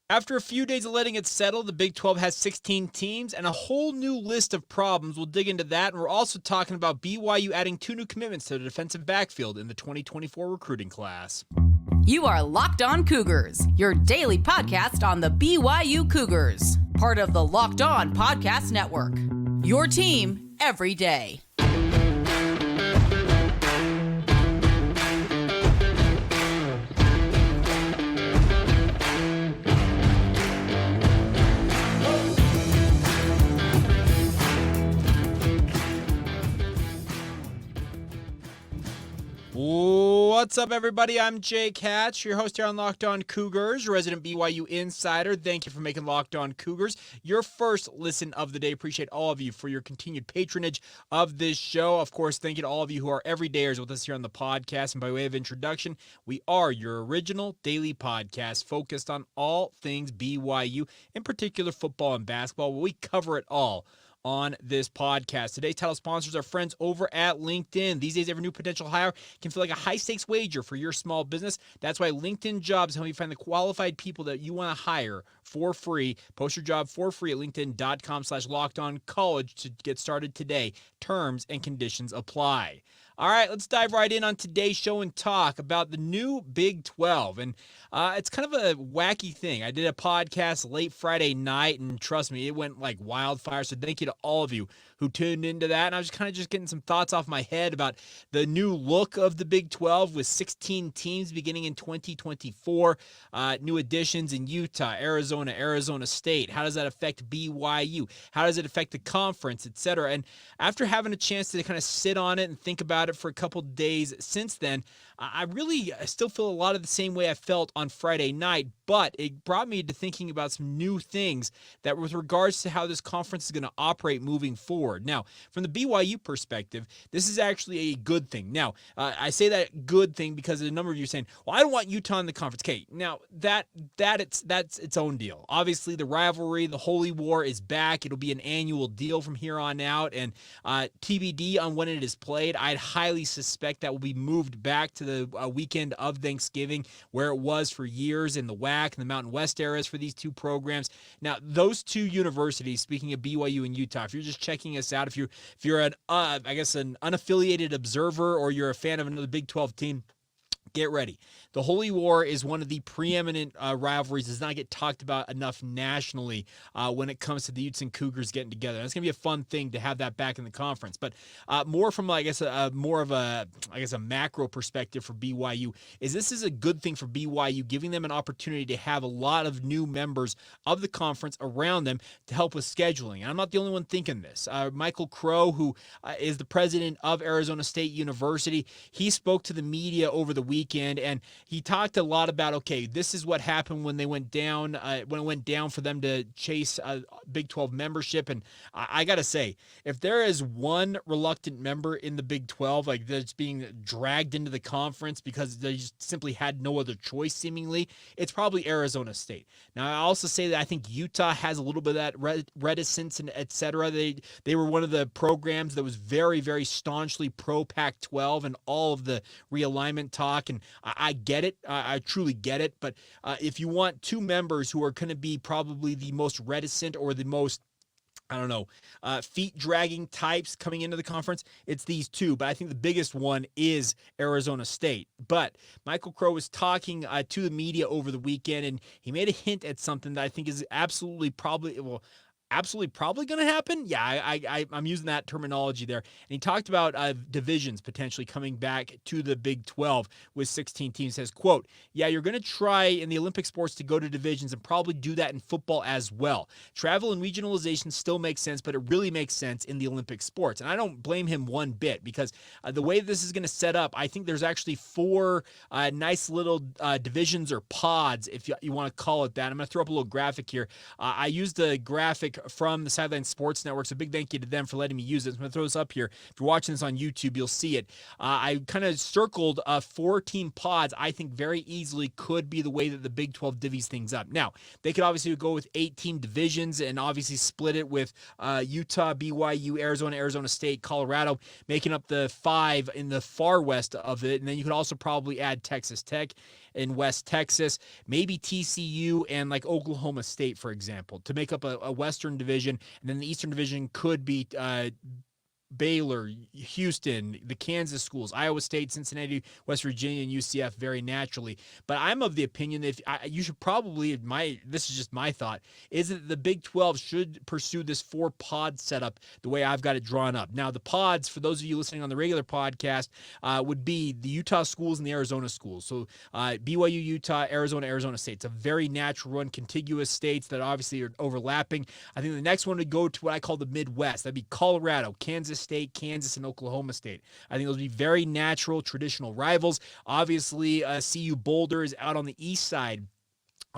After a few days of letting it settle, the Big 12 has 16 teams and a whole new list of problems. We'll dig into that, and we're also talking about BYU adding 2 new commitments to the defensive backfield in the 2024 recruiting class. You are Locked On Cougars, your daily podcast on the BYU Cougars, part of the Locked On Podcast Network. Your team every day. What's up, everybody? I'm Jake Hatch, your host here on Locked On Cougars, resident BYU insider. Thank you for making Locked On Cougars your first listen of the day. Appreciate all of you for your continued patronage of this show. Of course, thank you to all of you who are everydayers with us here on the podcast. And by way of introduction, we are your original daily podcast focused on all things BYU, in particular football and basketball. We cover it all on this podcast. Today's title sponsors are friends over at LinkedIn. These days, every new potential hire can feel like a high-stakes wager for your small business. That's why LinkedIn Jobs help you find the qualified people that you want to hire for free. Post your job for free at linkedin.com/lockedoncollege to get started today. Terms and conditions apply. All right, let's dive right in on today's show and talk about the new Big 12. And it's kind of a wacky thing. I did a podcast late Friday night, and trust me, it went like wildfire. So thank you to all of you who tuned into that. And I was kind of just getting some thoughts off my head about the new look of the Big 12 with 16 teams beginning in 2024. New additions in Utah, Arizona, Arizona State. How does that affect BYU? How does it affect the conference, etc.? And after having a chance to kind of sit on it and think about it for a couple days since then, I still feel a lot of the same way I felt on Friday night, but it brought me to thinking about some new things that with regards to how this conference is going to operate moving forward. Now, from the BYU perspective, this is actually a good thing. Now, I say that good thing because a number of you are saying, well, I don't want Utah in the conference. Okay, now that's its own deal. Obviously, the rivalry, the Holy War is back. It'll be an annual deal from here on out, and TBD on when it is played. I'd highly suspect that will be moved back to the weekend of Thanksgiving, where it was for years in the WAC and the Mountain West eras for these two programs. Now, those two universities, speaking of BYU and Utah, if you're just checking us out, if you're an unaffiliated observer or you're a fan of another Big 12 team, get ready. The Holy War is one of the preeminent rivalries. Does not get talked about enough nationally when it comes to the Utes and Cougars getting together. And it's going to be a fun thing to have that back in the conference. But more from, more of a macro perspective for BYU is this is a good thing for BYU, giving them an opportunity to have a lot of new members of the conference around them to help with scheduling. And I'm not the only one thinking this. Michael Crow, who is the president of Arizona State University, he spoke to the media over the weekend, and he talked a lot about, okay, this is what happened when they went down, when it went down for them to chase Big 12 membership. And I got to say, if there is one reluctant member in the Big 12, like that's being dragged into the conference because they just simply had no other choice, seemingly, it's probably Arizona State. Now, I also say that I think Utah has a little bit of that reticence and et cetera. They were one of the programs that was very, very staunchly pro Pac-12 and all of the realignment talk. And I get it. I truly get it. But if you want two members who are going to be probably the most reticent or the most feet-dragging types coming into the conference, it's these two. But I think the biggest one is Arizona State. But Michael Crow was talking to the media over the weekend, and he made a hint at something that I think is absolutely probably going to happen. Yeah, I'm using that terminology there. And he talked about divisions potentially coming back to the Big 12 with 16 teams. Says, quote, yeah, you're going to try in the Olympic sports to go to divisions and probably do that in football as well. Travel and regionalization still makes sense, but it really makes sense in the Olympic sports. And I don't blame him one bit because the way this is going to set up, I think there's actually 4 nice little divisions or pods, if you want to call it that. I'm going to throw up a little graphic here. I used a graphic from the Sideline Sports Network, so big thank you to them for letting me use it. I'm going to throw this up here. If you're watching this on YouTube, you'll see it. I kind of circled 4-team pods I think very easily could be the way that the Big 12 divvies things up. Now, they could obviously go with 8-team divisions and obviously split it with Utah, BYU, Arizona State, Colorado, making up the 5 in the far west of it. And then you could also probably add Texas Tech. in West Texas, maybe TCU and like Oklahoma State, for example, to make up a Western division. And then the Eastern division could be Baylor, Houston, the Kansas schools, Iowa State, Cincinnati, West Virginia, and UCF very naturally. But I'm of the opinion that you should probably, this is just my thought, is that the Big 12 should pursue this 4-pod setup the way I've got it drawn up. Now, the pods, for those of you listening on the regular podcast, would be the Utah schools and the Arizona schools. So BYU, Utah, Arizona, Arizona State. It's a very natural run, contiguous states that obviously are overlapping. I think the next one would go to what I call the Midwest. That'd be Colorado, Kansas State, Kansas, and Oklahoma State. I think those would be very natural, traditional rivals. Obviously, CU Boulder is out on the east side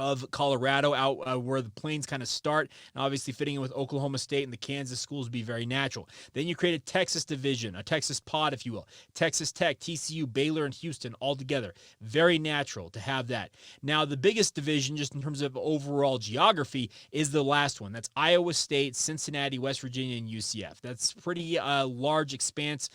of Colorado, out where the plains kind of start, and obviously fitting in with Oklahoma State and the Kansas schools would be very natural. Then you create a Texas division, a Texas pod, if you will. Texas Tech, TCU, Baylor, and Houston all together. Very natural to have that. Now, the biggest division, just in terms of overall geography, is the last one. That's Iowa State, Cincinnati, West Virginia, and UCF. That's pretty large expanse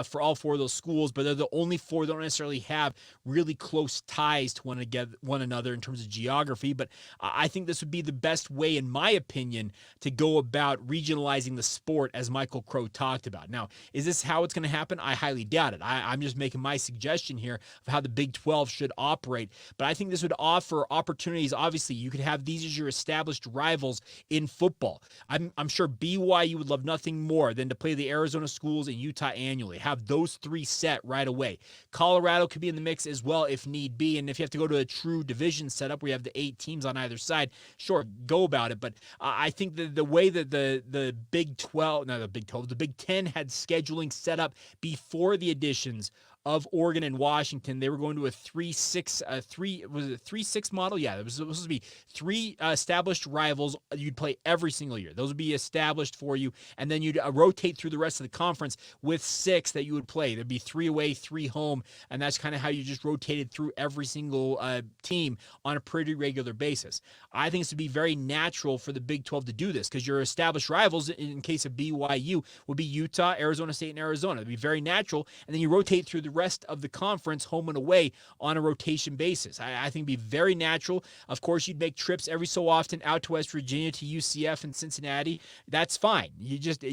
for all 4 of those schools, but they're the only 4 that don't necessarily have really close ties to one another in terms of geography. But I think this would be the best way, in my opinion, to go about regionalizing the sport, as Michael Crow talked about. Now, is this how it's going to happen? I highly doubt it. I'm just making my suggestion here of how the Big 12 should operate. But I think this would offer opportunities. Obviously, you could have these as your established rivals in football. I'm sure BYU would love nothing more than to play the Arizona schools and Utah annually. Have those 3 set right away. Colorado could be in the mix as well if need be. And if you have to go to a true division setup where you have the 8 teams on either side, sure, go about it. But I think that the way that the Big 12, not the Big 12, the Big 10 had scheduling set up before the additions of Oregon and Washington, they were going to a 3-6 model? Yeah, it was supposed to be 3 established rivals you'd play every single year. Those would be established for you, and then you'd rotate through the rest of the conference with 6 that you would play. There'd be 3 away, 3 home, and that's kind of how you just rotated through every single team on a pretty regular basis. I think this would be very natural for the Big 12 to do this, because your established rivals, in case of BYU, would be Utah, Arizona State, and Arizona. It'd be very natural, and then you rotate through the rest of the conference home and away on a rotation basis. I think it'd be very natural. Of course, you'd make trips every so often out to West Virginia, to UCF and Cincinnati. That's fine.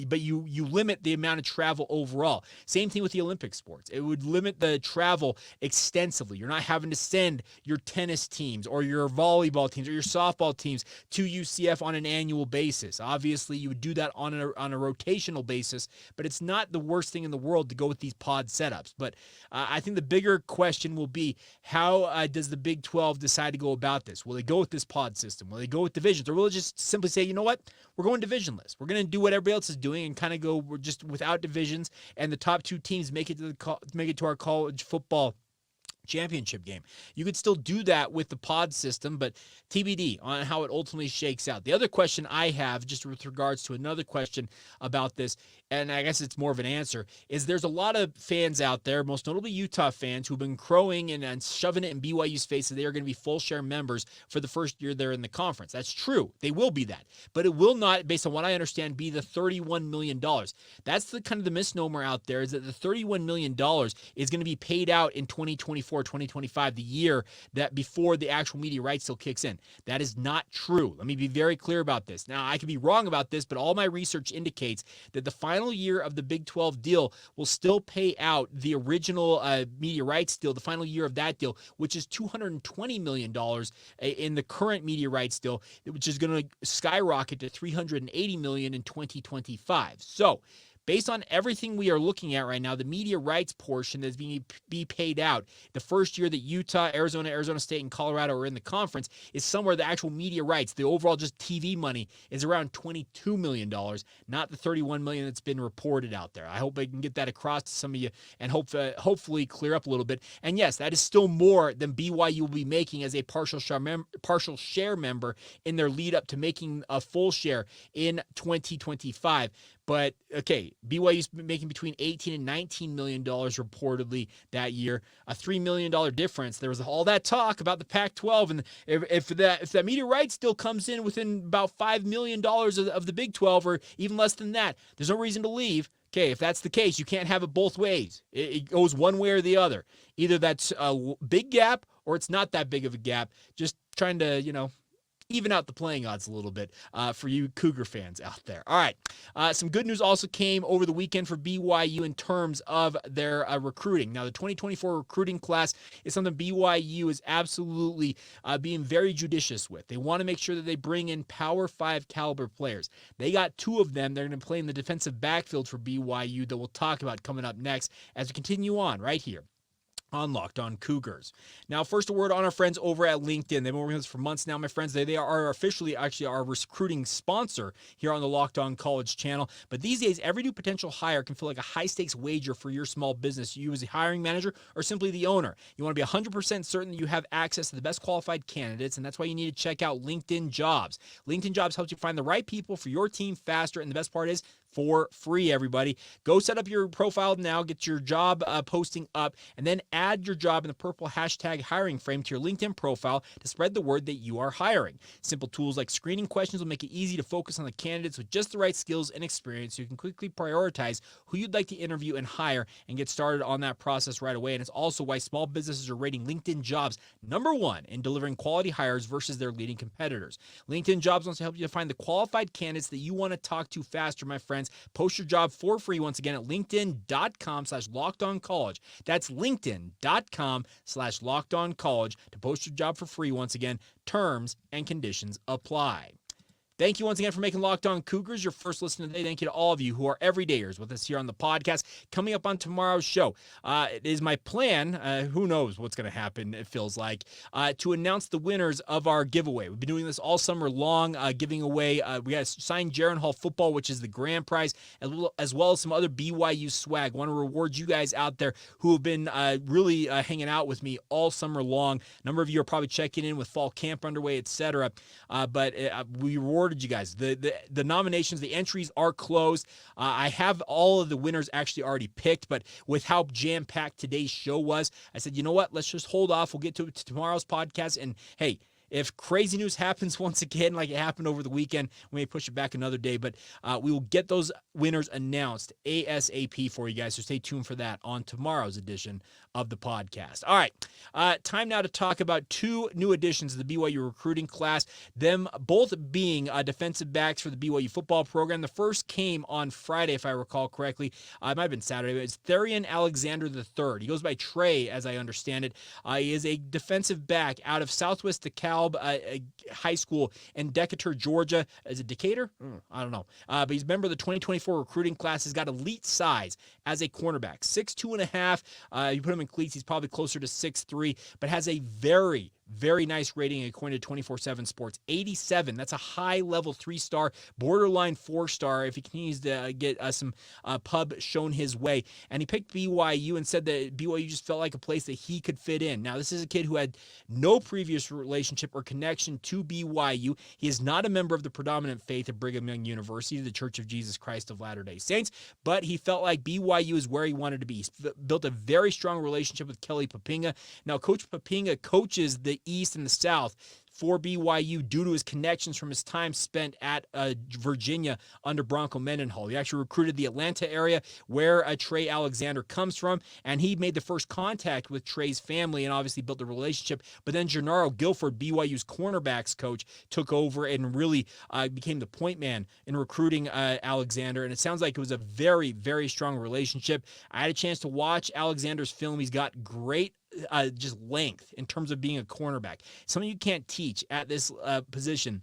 But you limit the amount of travel overall. Same thing with the Olympic sports. It would limit the travel extensively. You're not having to send your tennis teams or your volleyball teams or your softball teams to UCF on an annual basis. Obviously, you would do that on a rotational basis, but it's not the worst thing in the world to go with these pod setups. But I think the bigger question will be, how does the Big 12 decide to go about this? Will they go with this pod system? Will they go with divisions? Or will they just simply say, you know what, we're going divisionless. We're going to do what everybody else is doing and kind of go, we're just without divisions, and the top 2 teams make it to our college football championship game. You could still do that with the pod system, but TBD on how it ultimately shakes out. The other question I have, just with regards to another question about this, and I guess it's more of an answer, is there's a lot of fans out there, most notably Utah fans, who've been crowing and shoving it in BYU's face that they are going to be full share members for the first year they're in the conference. That's true. They will be that. But it will not, based on what I understand, be the $31 million. That's the kind of the misnomer out there, is that the $31 million is going to be paid out in 2024, 2025, the year that before the actual media rights deal kicks in. That is not true. Let me be very clear about this. Now, I could be wrong about this, but all my research indicates that the final year of the Big 12 deal will still pay out the original media rights deal, the final year of that deal, which is $220 million in the current media rights deal, which is going to skyrocket to $380 million in 2025. So, based on everything we are looking at right now, the media rights portion that's being paid out the first year that Utah, Arizona State, and Colorado are in the conference is somewhere the actual media rights, the overall just TV money, is around $22 million, not the $31 million that's been reported out there. I hope I can get that across to some of you and hopefully clear up a little bit. And yes, that is still more than BYU will be making as a partial share member in their lead up to making a full share in 2025. But, okay, BYU's making between $18 and $19 million reportedly that year, a $3 million difference. There was all that talk about the Pac-12, and if that media rights still comes in within about $5 million of the Big 12, or even less than that, there's no reason to leave. Okay, if that's the case, you can't have it both ways. It goes one way or the other. Either that's a big gap or it's not that big of a gap. Just trying to, even out the playing odds a little bit for you Cougar fans out there. All right. Some good news also came over the weekend for BYU in terms of their recruiting. Now, the 2024 recruiting class is something BYU is absolutely being very judicious with. They want to make sure that they bring in Power 5 caliber players. They got 2 of them. They're going to play in the defensive backfield for BYU that we'll talk about coming up next as we continue on right here on Locked On Cougars. Now, first a word on our friends over at LinkedIn. They've been working with us for months now, my friends. They are officially actually our recruiting sponsor here on the Locked On College channel. But these days, every new potential hire can feel like a high-stakes wager for your small business, you as a hiring manager or simply the owner. You want to be 100% certain that you have access to the best qualified candidates, and that's why you need to check out LinkedIn Jobs. LinkedIn Jobs helps you find the right people for your team faster, and the best part is for free, everybody. Go set up your profile now, get your job posting up, and then add your job in the purple hashtag hiring frame to your LinkedIn profile to spread the word that you are hiring. Simple tools like screening questions will make it easy to focus on the candidates with just the right skills and experience so you can quickly prioritize who you'd like to interview and hire and get started on that process right away. And it's also why small businesses are rating LinkedIn Jobs #1 in delivering quality hires versus their leading competitors. LinkedIn Jobs wants to help you to find the qualified candidates that you want to talk to faster, my friends. Post your job for free once again at linkedin.com/lockedoncollege. That's linkedin.com/lockedoncollege to post your job for free once again. Terms and conditions apply. Thank you once again for making Locked On Cougars your first listen today. Thank you to all of you who are everydayers with us here on the podcast. Coming up on tomorrow's show, it is my plan, who knows what's going to happen, it feels like, to announce the winners of our giveaway. We've been doing this all summer long, giving away, we got signed Jaron Hall football, which is the grand prize, as well as some other BYU swag. I want to reward you guys out there who have been really hanging out with me all summer long. A number of you are probably checking in with fall camp underway, etc. But we reward you guys. The nominations, the entries are closed. I have all of the winners actually already picked, but with how jam-packed today's show was, I said, you know what? Let's just hold off. We'll get to tomorrow's podcast. And hey, if crazy news happens once again, like it happened over the weekend, we may push it back another day, but we will get those winners announced ASAP for you guys. So stay tuned for that on tomorrow's edition of the podcast. All right, time now to talk about 2 new additions to the BYU recruiting class, them both being defensive backs for the BYU football program. The first came on Friday, if I recall correctly. It might have been Saturday, but it's Therrian Alexander III. He goes by Trey, as I understand it. He is a defensive back out of Southwest DeKalb High School in Decatur, Georgia. Is it Decatur? I don't know. But he's a member of the 2024 recruiting class. He's got elite size as a cornerback, 6'2.5". You put him in cleats, he's probably closer to 6'3", but has a very, very nice rating according to 24/7 Sports, 87. That's a high-level 3-star, borderline 4-star if he continues to get some pub shown his way. And he picked BYU and said that BYU just felt like a place that he could fit in. Now, this is a kid who had no previous relationship or connection to BYU. He is not a member of the predominant faith of Brigham Young University, the Church of Jesus Christ of Latter-day Saints, but he felt like BYU is where he wanted to be. He's built a very strong relationship with Kelly Papinga. Now, Coach Papinga coaches the East and the South for BYU due to his connections from his time spent at Virginia under Bronco Mendenhall. He actually recruited the Atlanta area where Trey Alexander comes from, and he made the first contact with Trey's family and obviously built a relationship. But then Gennaro Guilford, BYU's cornerbacks coach, took over and really became the point man in recruiting Alexander, and it sounds like it was a very, very strong relationship. I had a chance to watch Alexander's film. He's got great just length in terms of being a cornerback. Something you can't teach at this position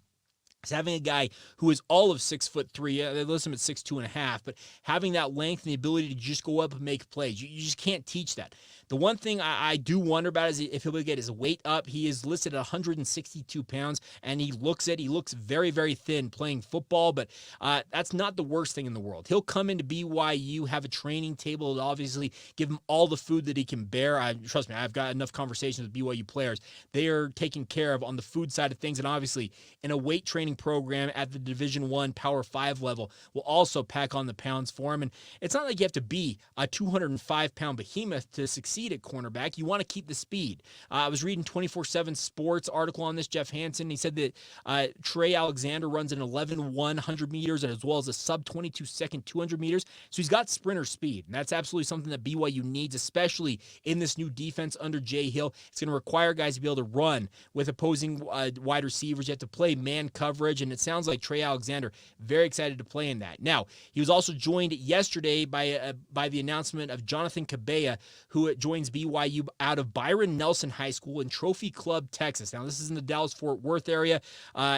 is having a guy who is all of 6'3". They list him at 6'2.5", but having that length and the ability to just go up and make plays. You just can't teach that. The one thing I do wonder about is if he'll be able to get his weight up. He is listed at 162 pounds, and he looks very, very thin playing football, but that's not the worst thing in the world. He'll come into BYU, have a training table to obviously give him all the food that he can bear. Trust me, I've got enough conversations with BYU players. They are taken care of on the food side of things, and obviously in a weight training program at the Division I Power 5 level will also pack on the pounds for him. And it's not like you have to be a 205-pound behemoth to succeed succeed at cornerback, you want to keep the speed. I was reading 24/7 Sports article on this, Jeff Hansen. He said that Trey Alexander runs an 11-1 100 meters as well as a sub-22 second 200 meters. So he's got sprinter speed, and that's absolutely something that BYU needs, especially in this new defense under Jay Hill. It's going to require guys to be able to run with opposing wide receivers. You have to play man coverage, and it sounds like Trey Alexander very excited to play in that. Now, he was also joined yesterday by the announcement of Jonathan Kabeya, who joins BYU out of Byron Nelson High School in Trophy Club, Texas. Now, this is in the Dallas-Fort Worth area.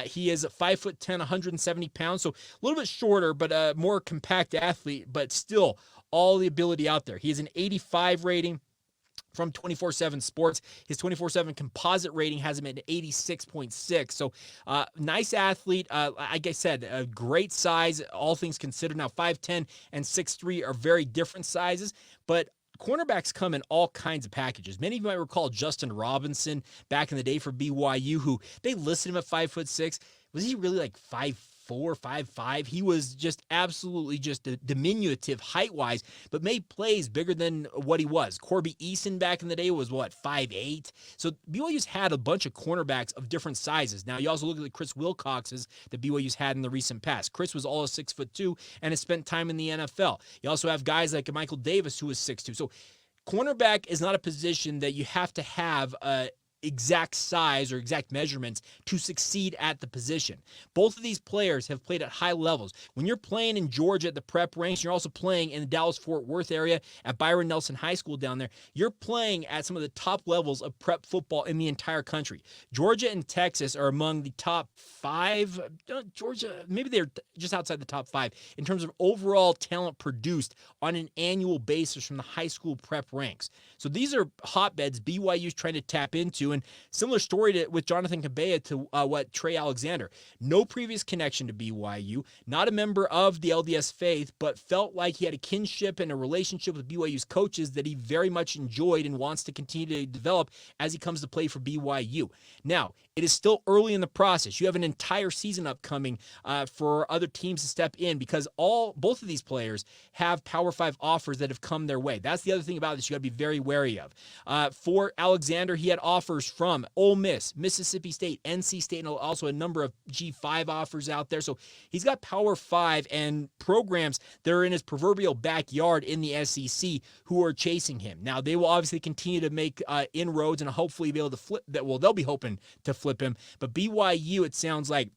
He is 5'10", 170 pounds, so a little bit shorter, but a more compact athlete, but still all the ability out there. He has an 85 rating from 24/7 Sports. His 24/7 composite rating has him at 86.6. So nice athlete. Like I said, a great size, all things considered. Now 5'10" and 6'3" are very different sizes, but cornerbacks come in all kinds of packages. Many of you might recall Justin Robinson back in the day for BYU, who they listed him at 5'6". Was he really like 5'4", 5'5"? He was just absolutely just diminutive height-wise, but made plays bigger than what he was. Corby Eason back in the day was, 5'8"? So BYU's had a bunch of cornerbacks of different sizes. Now, you also look at the Chris Wilcoxes that BYU's had in the recent past. Chris was all of 6'2" and has spent time in the NFL. You also have guys like Michael Davis, who is 6'2". So cornerback is not a position that you have to have exact size or exact measurements to succeed at the position. Both of these players have played at high levels. When you're playing in Georgia at the prep ranks, you're also playing in the Dallas-Fort Worth area at Byron Nelson High School down there. You're playing at some of the top levels of prep football in the entire country. Georgia and Texas are among the top 5. Georgia, maybe they're just outside the top 5 in terms of overall talent produced on an annual basis from the high school prep ranks. So these are hotbeds BYU's trying to tap into. And similar story with Jonathan Kabeya to what Trey Alexander. No previous connection to BYU, not a member of the LDS faith, but felt like he had a kinship and a relationship with BYU's coaches that he very much enjoyed and wants to continue to develop as he comes to play for BYU. Now, it is still early in the process. You have an entire season upcoming for other teams to step in because both of these players have Power 5 offers that have come their way. That's the other thing about this you got to be very wary of. For Alexander, he had offers from Ole Miss, Mississippi State, NC State, and also a number of G5 offers out there. So he's got Power 5 and programs that are in his proverbial backyard in the SEC who are chasing him. Now, they will obviously continue to make inroads and hopefully be able to flip that. Well, they'll be hoping to flip him. But BYU, it sounds like,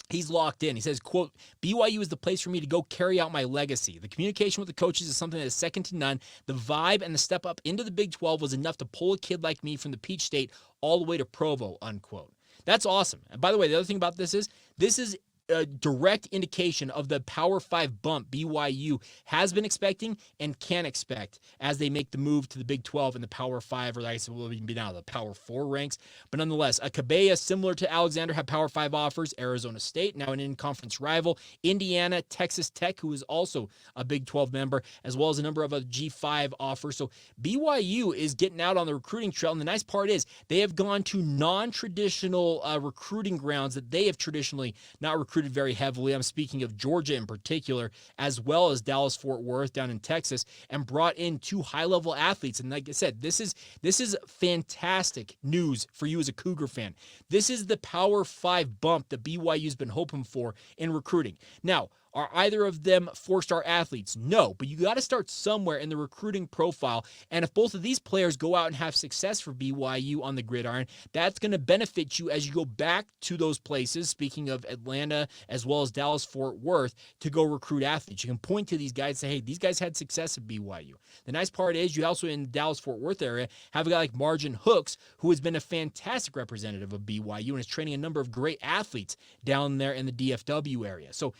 he's locked in. He says, quote, BYU is the place for me to go carry out my legacy. The communication with the coaches is something that is second to none. The vibe and the step up into the Big 12 was enough to pull a kid like me from the Peach State all the way to Provo, unquote. That's awesome. And by the way, the other thing about this is a direct indication of the Power 5 bump BYU has been expecting and can expect as they make the move to the Big 12 and the Power 5, or like I said, will be now the Power 4 ranks. But nonetheless, a Kabeya, similar to Alexander, have Power 5 offers. Arizona State, now an in-conference rival. Indiana, Texas Tech, who is also a Big 12 member, as well as a number of other G5 offers. So BYU is getting out on the recruiting trail, and the nice part is they have gone to non-traditional recruiting grounds that they have traditionally not recruited very heavily. I'm speaking of Georgia in particular, as well as Dallas-Fort Worth down in Texas, and brought in 2 high-level athletes. And like I said, this is fantastic news for you as a Cougar fan. This is the Power 5 bump that BYU's been hoping for in recruiting. Now, are either of them 4-star athletes? No, but you got to start somewhere in the recruiting profile. And if both of these players go out and have success for BYU on the gridiron, that's going to benefit you as you go back to those places, speaking of Atlanta as well as Dallas-Fort Worth, to go recruit athletes. You can point to these guys and say, hey, these guys had success at BYU. The nice part is you also in the Dallas-Fort Worth area have a guy like Margin Hooks, who has been a fantastic representative of BYU and is training a number of great athletes down there in the DFW area. So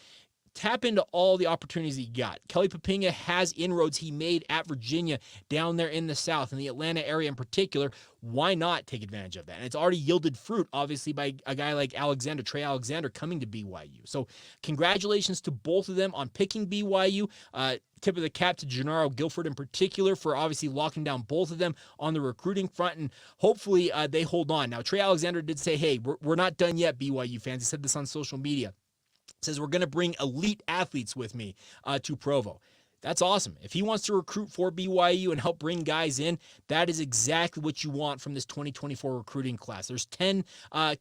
tap into all the opportunities that you got. Kelly Papinga has inroads he made at Virginia down there in the South, in the Atlanta area in particular. Why not take advantage of that? And it's already yielded fruit, obviously, by a guy like Trey Alexander, coming to BYU. So congratulations to both of them on picking BYU. Tip of the cap to Gennaro Guilford in particular for obviously locking down both of them on the recruiting front, and hopefully they hold on. Now, Trey Alexander did say, hey, we're not done yet, BYU fans. He said this on social media. Says, we're going to bring elite athletes with me to Provo. That's awesome. If he wants to recruit for BYU and help bring guys in, that is exactly what you want from this 2024 recruiting class. There's 10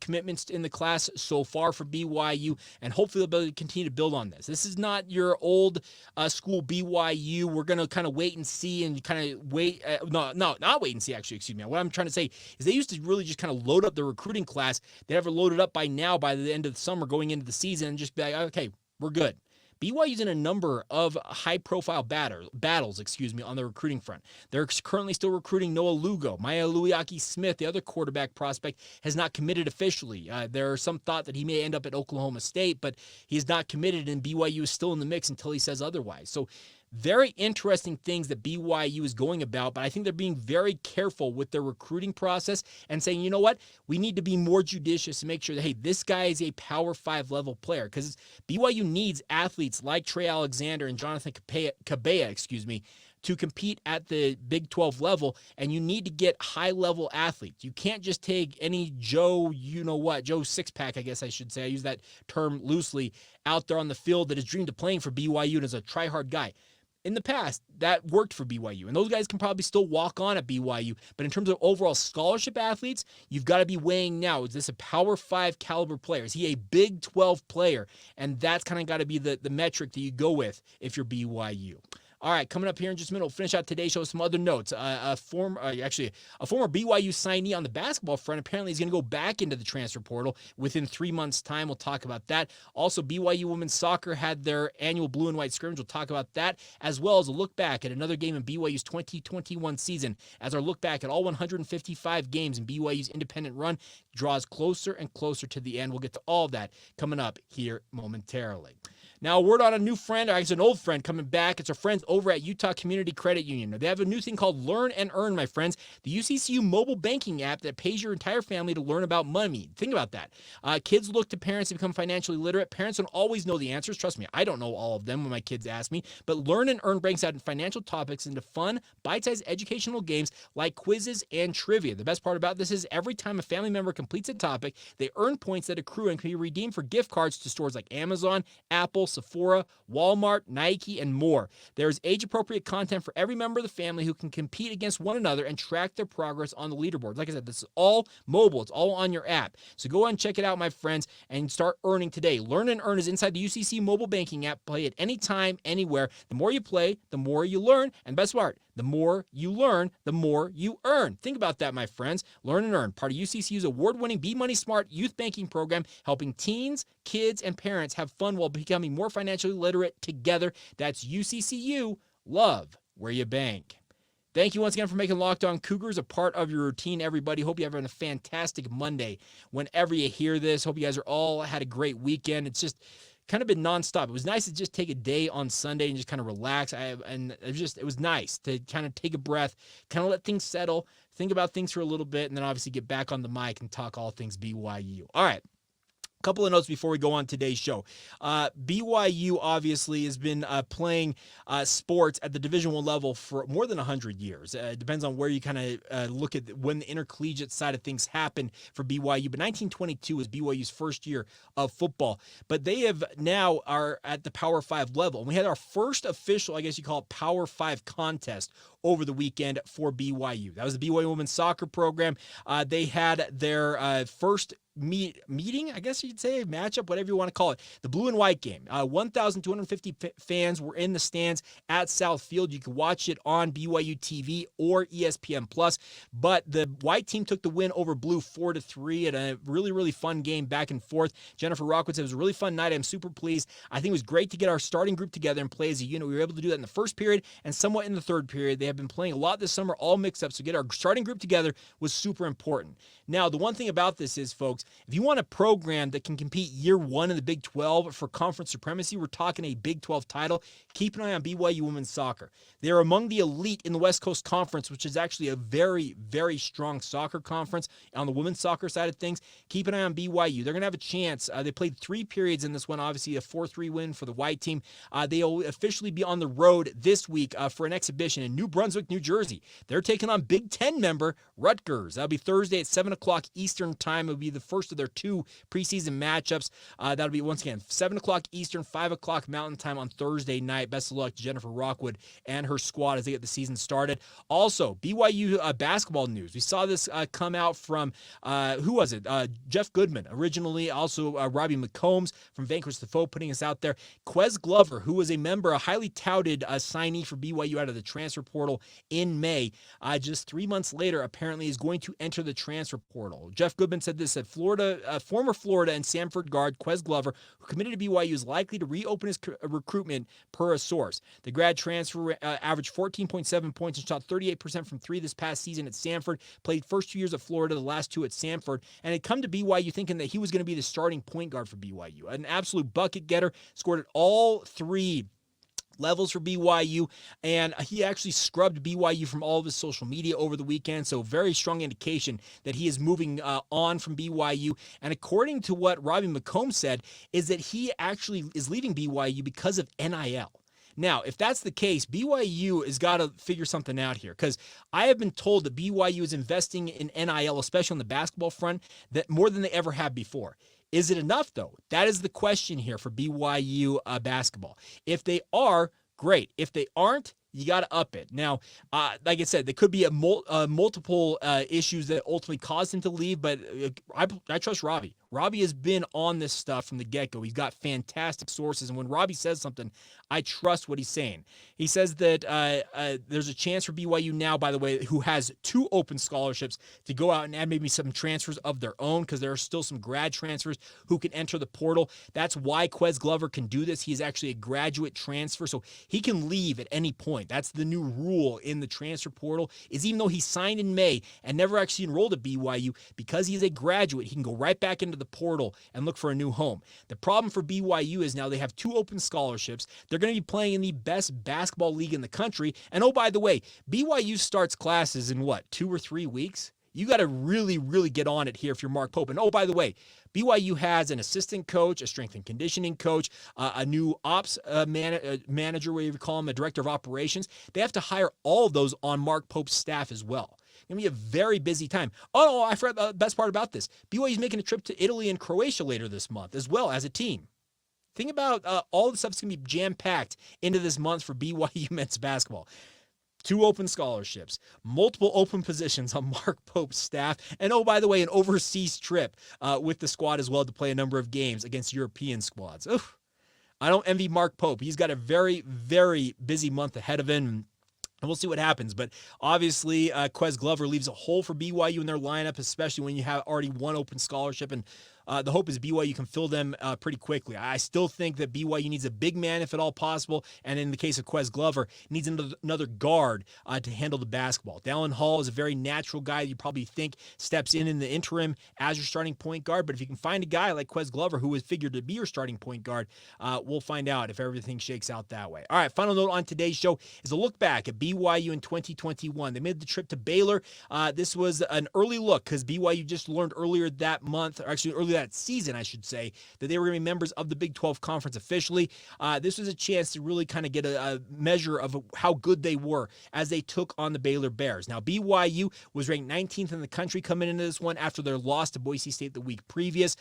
commitments in the class so far for BYU, and hopefully they'll be able to continue to build on this. This is not your old school BYU. We're going to kind of wait and see and kind of wait. Not wait and see, actually, excuse me. What I'm trying to say is they used to really just kind of load up the recruiting class. They have it loaded up by now, by the end of the summer, going into the season, and just be like, okay, we're good. BYU's in a number of high-profile battles, on the recruiting front. They're currently still recruiting Noah Lugo. Maya Luiaki-Smith, the other quarterback prospect, has not committed officially. There are some thought that he may end up at Oklahoma State, but he's not committed, and BYU is still in the mix until he says otherwise. So very interesting things that BYU is going about, but I think they're being very careful with their recruiting process and saying, you know what, we need to be more judicious to make sure that, hey, this guy is a Power 5 level player, because BYU needs athletes like Trey Alexander and Jonathan Kabeya, to compete at the Big 12 level, and you need to get high-level athletes. You can't just take any Joe six-pack, I guess I should say, I use that term loosely, out there on the field that has dreamed of playing for BYU and is a try-hard guy. In the past, that worked for BYU, and those guys can probably still walk on at BYU, but in terms of overall scholarship athletes, you've got to be weighing now, is this a Power 5 caliber player? Is he a Big 12 player? And that's kind of got to be the metric that you go with if you're BYU. All right, coming up here in just a minute, we'll finish out today's show with some other notes. A former BYU signee on the basketball front apparently is going to go back into the transfer portal within 3 months' time. We'll talk about that. Also, BYU women's soccer had their annual blue and white scrimmage. We'll talk about that, as well as a look back at another game in BYU's 2021 season, as our look back at all 155 games in BYU's independent run draws closer and closer to the end. We'll get to all of that coming up here momentarily. Now, a word on a new friend, or actually an old friend coming back. It's our friends over at Utah Community Credit Union. They have a new thing called Learn and Earn, my friends, the UCCU mobile banking app that pays your entire family to learn about money. Think about that. Kids look to parents to become financially literate. Parents don't always know the answers. Trust me, I don't know all of them when my kids ask me. But Learn and Earn breaks out financial topics into fun, bite-sized educational games like quizzes and trivia. The best part about this is every time a family member completes a topic, they earn points that accrue and can be redeemed for gift cards to stores like Amazon, Apple, Sephora, Walmart, Nike, and more. There's age-appropriate content for every member of the family who can compete against one another and track their progress on the leaderboard. Like I said, this is all mobile. It's all on your app. So go ahead and check it out, my friends, and start earning today. Learn and Earn is inside the UCC mobile banking app. Play it anytime, anywhere. The more you play, the more you learn. And best part, the more you learn, the more you earn. Think about that, my friends. Learn and Earn, part of UCCU's award-winning Be Money Smart youth banking program, helping teens, kids, and parents have fun while becoming more financially literate together. That's UCCU. Love where you bank. Thank you once again for making Locked On Cougars a part of your routine, everybody. Hope you have a fantastic Monday whenever you hear this. Hope you guys are all had a great weekend. It's just kind of been nonstop. It was nice to just take a day on Sunday and just kind of relax. It was nice to kind of take a breath, kind of let things settle, think about things for a little bit, and then obviously get back on the mic and talk all things BYU. All right. Couple of notes before we go on today's show. BYU obviously has been playing sports at the Division I level for more than 100 years. It depends on where you kind of look at when the intercollegiate side of things happened for BYU. But 1922 was BYU's first year of football. But they have now are at the Power 5 level. And we had our first official, I guess you call it, Power 5 contest over the weekend for BYU. That was the BYU women's soccer program. They had their first meeting, I guess you'd say, matchup, whatever you want to call it, the blue and white game. 1,250 fans were in the stands at South Field. You can watch it on BYU TV or ESPN+. But the white team took the win over blue 4-3 at a really, really fun game back and forth. Jennifer Rockwood said it was a really fun night. I'm super pleased. I think it was great to get our starting group together and play as a unit. We were able to do that in the first period and somewhat in the third period. They have been playing a lot this summer, all mixed up, so get our starting group together was super important. Now, the one thing about this is, folks, if you want a program that can compete year one in the Big 12 for conference supremacy, we're talking a Big 12 title, keep an eye on BYU women's soccer. They're among the elite in the West Coast Conference, which is actually a very, very strong soccer conference on the women's soccer side of things. Keep an eye on BYU. They're going to have a chance. They played 3 periods in this one, obviously a 4-3 win for the white team. They'll officially be on the road this week for an exhibition in New Brunswick, Brunswick, New Jersey. They're taking on Big Ten member Rutgers. That'll be Thursday at 7 o'clock Eastern time. It'll be the first of their 2 preseason matchups. That'll be, once again, 7 o'clock Eastern, 5 o'clock Mountain time on Thursday night. Best of luck to Jennifer Rockwood and her squad as they get the season started. Also, BYU basketball news. We saw this come out from, who was it? Jeff Goodman, originally. Also, Robbie McCombs from Vanquish the Foe putting us out there. Quez Glover, who was a member, a highly touted signee for BYU out of the transfer portal in May, just 3 months later, apparently is going to enter the transfer portal. Jeff Goodman said this, at former Florida and Samford guard Quez Glover, who committed to BYU, is likely to reopen his recruitment per a source. The grad transfer averaged 14.7 points and shot 38% from 3 this past season at Samford, played first 2 years at Florida, the last 2 at Samford, and had come to BYU thinking that he was going to be the starting point guard for BYU. An absolute bucket getter, scored at all 3 levels for BYU, and he actually scrubbed BYU from all of his social media over the weekend, so very strong indication that he is moving on from BYU. And according to what Robbie McComb said, is that he actually is leaving BYU because of NIL. Now, if that's the case, BYU has got to figure something out here, because I have been told that BYU is investing in NIL, especially on the basketball front, that more than they ever have before. Is it enough, though? That is the question here for BYU basketball. If they are, great. If they aren't, you got to up it. Now, like I said, there could be multiple issues that ultimately caused him to leave, but I trust Robbie. Robbie has been on this stuff from the get-go. He's got fantastic sources, and when Robbie says something, I trust what he's saying. He says that there's a chance for BYU now, by the way, who has 2 open scholarships, to go out and add maybe some transfers of their own, because there are still some grad transfers who can enter the portal. That's why Quez Glover can do this. He is actually a graduate transfer, so he can leave at any point. That's the new rule in the transfer portal, is even though he signed in May and never actually enrolled at BYU, because he's a graduate, he can go right back into the portal and look for a new home. The problem for BYU is now they have 2 open scholarships. They're going to be playing in the best basketball league in the country. And oh, by the way, BYU starts classes in 2 or 3 weeks? You got to really, really get on it here if you're Mark Pope. And oh, by the way, BYU has an assistant coach, a strength and conditioning coach, a new ops manager, whatever you call him, a director of operations. They have to hire all of those on Mark Pope's staff as well. It's going to be a very busy time. Oh, I forgot the best part about this. BYU is making a trip to Italy and Croatia later this month as well as a team. Think about all the stuff that's going to be jam-packed into this month for BYU men's basketball. 2 open scholarships, multiple open positions on Mark Pope's staff, and oh, by the way, an overseas trip with the squad as well to play a number of games against European squads. Oof. I don't envy Mark Pope. He's got a very, very busy month ahead of him. And we'll see what happens. But obviously, Quez Glover leaves a hole for BYU in their lineup, especially when you have already 1 open scholarship. And the hope is BYU can fill them pretty quickly. I still think that BYU needs a big man, if at all possible. And in the case of Quez Glover, needs another guard to handle the basketball. Dallin Hall is a very natural guy you probably think steps in the interim as your starting point guard. But if you can find a guy like Quez Glover, who is figured to be your starting point guard, we'll find out if everything shakes out that way. All right, final note on today's show is a look back at BYU in 2021. They made the trip to Baylor. This was an early look because BYU just learned earlier that month, or actually earlier that season, I should say, that they were going to be members of the Big 12 Conference officially. This was a chance to really kind of get a measure of how good they were as they took on the Baylor Bears. Now, BYU was ranked 19th in the country coming into this one after their loss to Boise State the week previous,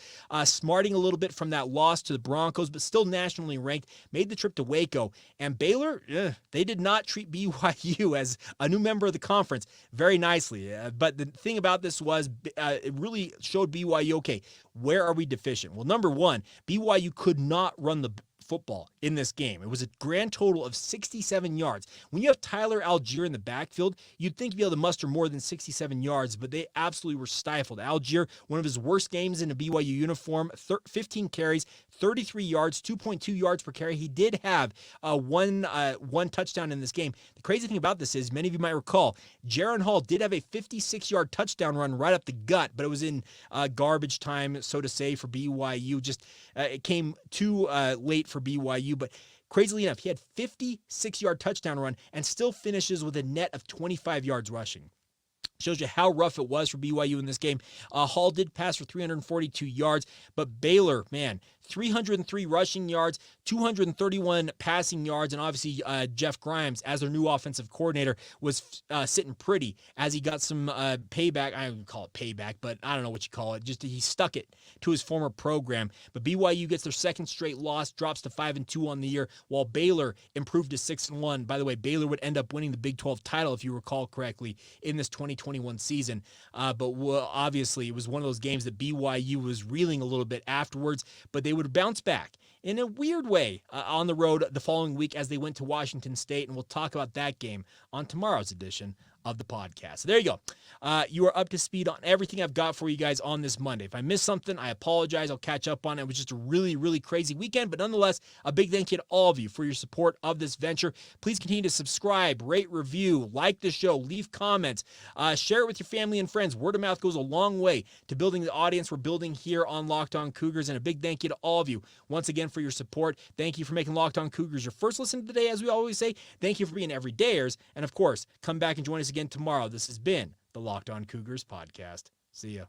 smarting a little bit from that loss to the Broncos, but still nationally ranked, made the trip to Waco. And Baylor, they did not treat BYU as a new member of the conference very nicely. But the thing about this was it really showed BYU, okay, where are we deficient? Well, number one, BYU could not run the football in this game. It was a grand total of 67 yards. When you have Tyler Algier in the backfield, you'd think you'd be able to muster more than 67 yards, but they absolutely were stifled. Algier, one of his worst games in a BYU uniform, 15 carries, 33 yards, 2.2 yards per carry. He did have one touchdown in this game. The crazy thing about this is, many of you might recall, Jaron Hall did have a 56-yard touchdown run right up the gut, but it was in garbage time, so to say, for BYU. Just it came too late for BYU, but crazily enough, he had 56-yard touchdown run and still finishes with a net of 25 yards rushing. Shows you how rough it was for BYU in this game. Hall did pass for 342 yards, but Baylor, man, 303 rushing yards, 231 passing yards, and obviously Jeff Grimes, as their new offensive coordinator, was sitting pretty as he got some payback. I would call it payback, but I don't know what you call it. Just he stuck it to his former program. But BYU gets their second straight loss, drops to 5-2 on the year, while Baylor improved to 6-1. By the way, Baylor would end up winning the Big 12 title, if you recall correctly, in this 2021 season. But obviously, it was one of those games that BYU was reeling a little bit afterwards, but they would bounce back in a weird way on the road the following week as they went to Washington State, and we'll talk about that game on tomorrow's edition of the podcast. So there you go. You are up to speed on everything I've got for you guys on this Monday. If I missed something, I apologize. I'll catch up on it. It was just a really, really crazy weekend, but nonetheless, a big thank you to all of you for your support of this venture. Please continue to subscribe, rate, review, like the show, leave comments, share it with your family and friends. Word of mouth goes a long way to building the audience we're building here on Locked On Cougars, and a big thank you to all of you once again for your support. Thank you for making Locked On Cougars your first listen of the day, as we always say. Thank you for being everydayers, and of course, come back and join us again tomorrow. This has been the Locked On Cougars podcast. See ya.